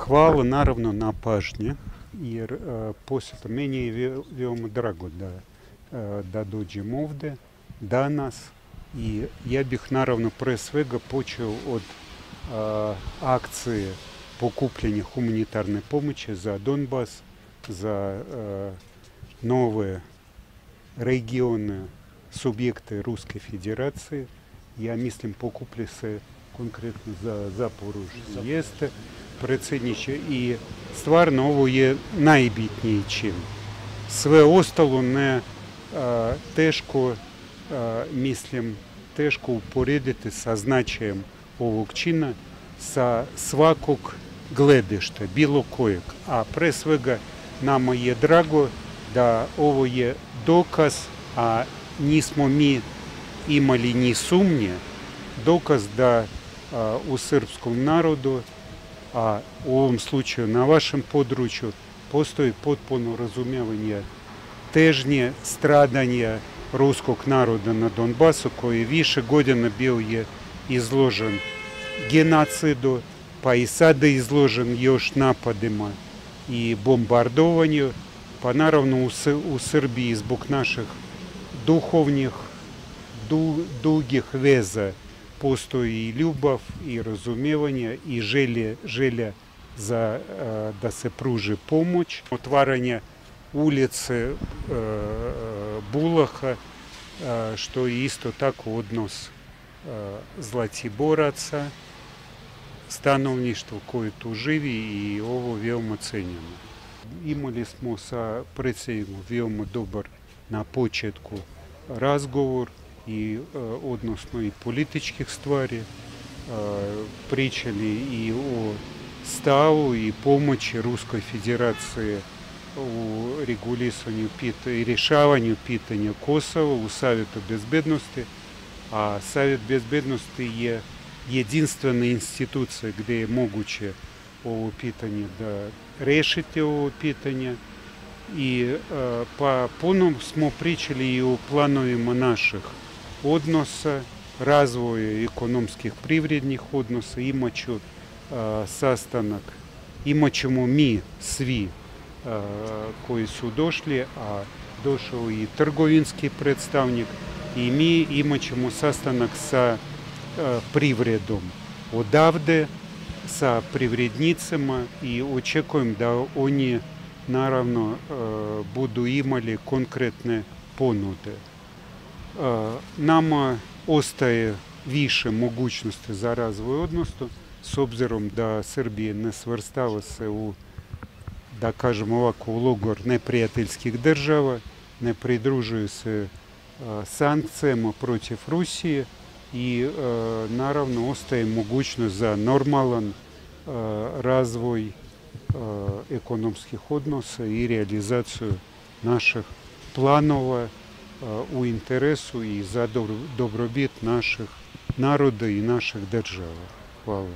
Hvala naravno na pažnji, jer posjeta meni je veoma drago da dođem ovde danas i ja bih naravno pre svega počeo od akcije pokupljanja humanitarne pomoći za Donbas, za nove regione, subjekte Ruske federacije. Ja mislim pokuplja se konkretno za Zaporožje jeste, predsjedniče, i stvarno ovo je najbitniji čin. Sve ostalo ne teško, mislim, teško uporediti sa značajem ovog čina sa svakog gledišta, bilo kojeg. A pre svega nama je drago da ovo je dokaz, a nismo mi imali ni sumnje, dokaz da u srpskom narodu, a u ovom slučaju na vašem području, postoji potpuno razumijevanje težnje, stradanja ruskog naroda na Donbasu, koji više godina bio je izložen genocidu, pa i sada izložen još napadima i bombardovanju, pa naravno u Srbiji zbog naših duhovnih, dugih veza postoji i ljubav i razumijevanje i želja da se pruži pomoć. Otvaranje ulice Bulaha, što je isto tako odnos Zlatiboraca, stanovništvo koje tu živi, i ovo veoma cenjeno. Imali smo sa predsjednikom veoma dobar na početku razgovor, odnosno i političkih stvari, pričali i o stavu i pomoći Ruskoj federaciji u regulisanju i rješavanju pitanja Kosova u Savjetu bezbednosti, a Savjet bezbednosti je jedinstvena institucija gdje je moguće ovo pitanje da rešiti ovo pitanje. I pa puno smo pričali i o planovima naših odnosa, razvoja ekonomskih privrednih odnosa. Imaću sastanak, imat ćemo mi svi koji su došli, a došao i trgovinski predstavnik, i mi imat ćemo sastanak sa privredom odavde, sa privrednicima, i očekujem da oni naravno budu imali konkretne ponude. Nama ostaje više mogućnosti za razvoj odnosa, s obzirom da Srbija ne svrstava se u, da kažem ovako, u logor neprijateljskih država, ne pridružuje se sankcijama protiv Rusije, i naravno ostaje mogućnost za normalan razvoj ekonomskih odnosa i realizaciju naših planova u interesu i za dobrobit naših naroda i naših država. Hvala.